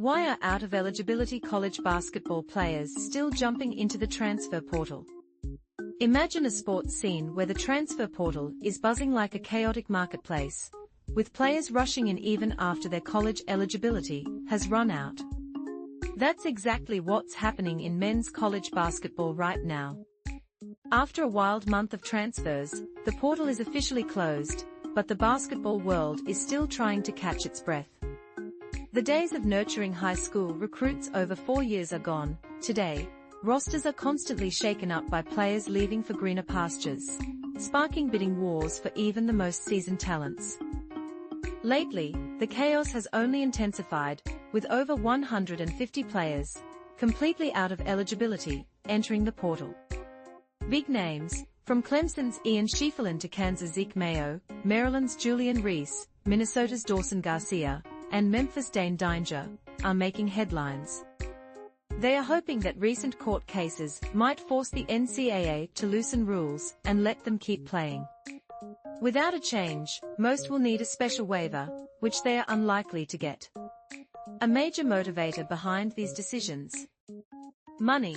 Why are out-of-eligibility college basketball players still jumping into the transfer portal? Imagine a sports scene where the transfer portal is buzzing like a chaotic marketplace, with players rushing in even after their college eligibility has run out. That's exactly what's happening in men's college basketball right now. After a wild month of transfers, the portal is officially closed, but the basketball world is still trying to catch its breath. The days of nurturing high school recruits over 4 years are gone. Today, rosters are constantly shaken up by players leaving for greener pastures, sparking bidding wars for even the most seasoned talents. Lately, the chaos has only intensified, with over 150 players, completely out of eligibility, entering the portal. Big names, from Clemson's Ian Schiefelin to Kansas' Zeke Mayo, Maryland's Julian Reese, Minnesota's Dawson Garcia, and Memphis' Dane Dinger, are making headlines. They are hoping that recent court cases might force the NCAA to loosen rules and let them keep playing. Without a change, most will need a special waiver, which they are unlikely to get. A major motivator behind these decisions: money.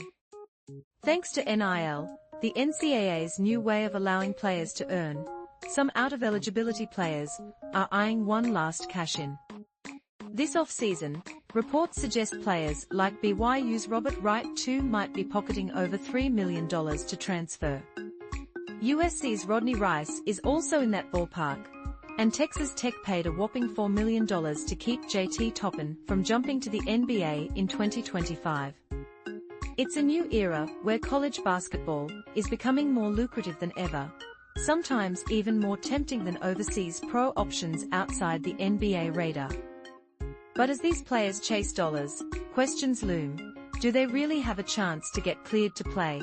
Thanks to NIL, the NCAA's new way of allowing players to earn, some out-of-eligibility players are eyeing one last cash-in. This off-season, reports suggest players like BYU's Robert Wright II might be pocketing over $3 million to transfer. USC's Rodney Rice is also in that ballpark, and Texas Tech paid a whopping $4 million to keep JT Toppin from jumping to the NBA in 2025. It's a new era where college basketball is becoming more lucrative than ever, sometimes even more tempting than overseas pro options outside the NBA radar. But as these players chase dollars, questions loom. Do they really have a chance to get cleared to play?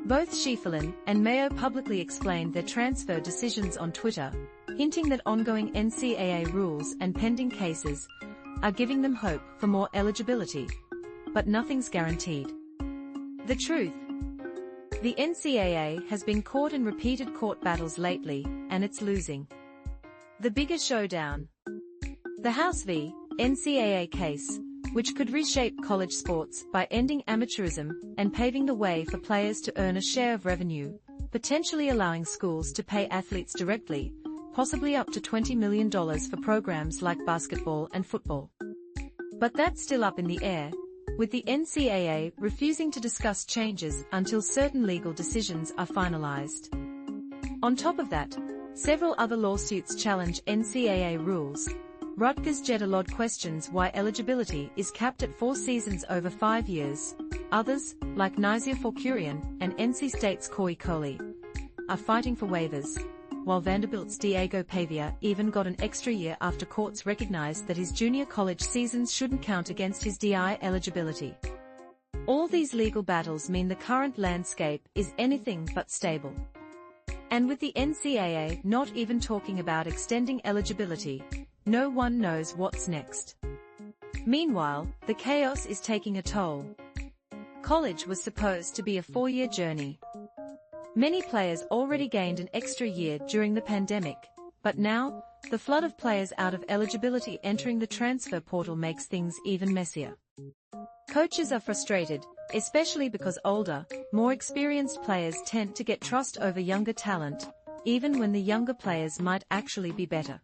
Both Schiefelin and Mayo publicly explained their transfer decisions on Twitter, hinting that ongoing NCAA rules and pending cases are giving them hope for more eligibility. But nothing's guaranteed. The truth: the NCAA has been caught in repeated court battles lately, and it's losing. The bigger showdown: the House v. NCAA case, which could reshape college sports by ending amateurism and paving the way for players to earn a share of revenue, potentially allowing schools to pay athletes directly, possibly up to $20 million for programs like basketball and football. But that's still up in the air, with the NCAA refusing to discuss changes until certain legal decisions are finalized. On top of that, several other lawsuits challenge NCAA rules. Rutgers Jedalod questions why eligibility is capped at 4 seasons over 5 years. Others, like Nizia Forkurian and NC State's Corey Coley, are fighting for waivers, while Vanderbilt's Diego Pavia even got an extra year after courts recognized that his junior college seasons shouldn't count against his DI eligibility. All these legal battles mean the current landscape is anything but stable. And with the NCAA not even talking about extending eligibility, no one knows what's next. Meanwhile, the chaos is taking a toll. College was supposed to be a 4-year journey. Many players already gained an extra year during the pandemic, but now, the flood of players out of eligibility entering the transfer portal makes things even messier. Coaches are frustrated, especially because older, more experienced players tend to get trust over younger talent, even when the younger players might actually be better.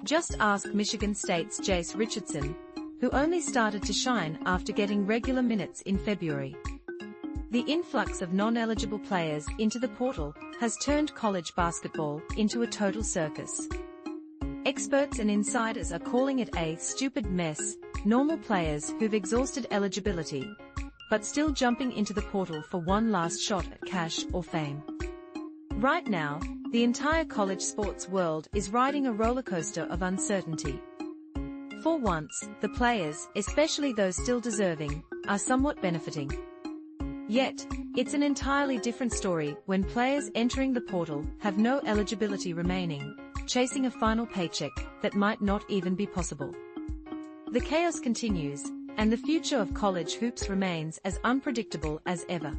Just ask Michigan State's Jace Richardson, who only started to shine after getting regular minutes in February. The influx of non-eligible players into the portal has turned college basketball into a total circus. Experts and insiders are calling it a stupid mess, normal players who've exhausted eligibility, but still jumping into the portal for one last shot at cash or fame. Right now, the entire college sports world is riding a rollercoaster of uncertainty. For once, the players, especially those still deserving, are somewhat benefiting. Yet, it's an entirely different story when players entering the portal have no eligibility remaining, chasing a final paycheck that might not even be possible. The chaos continues, and the future of college hoops remains as unpredictable as ever.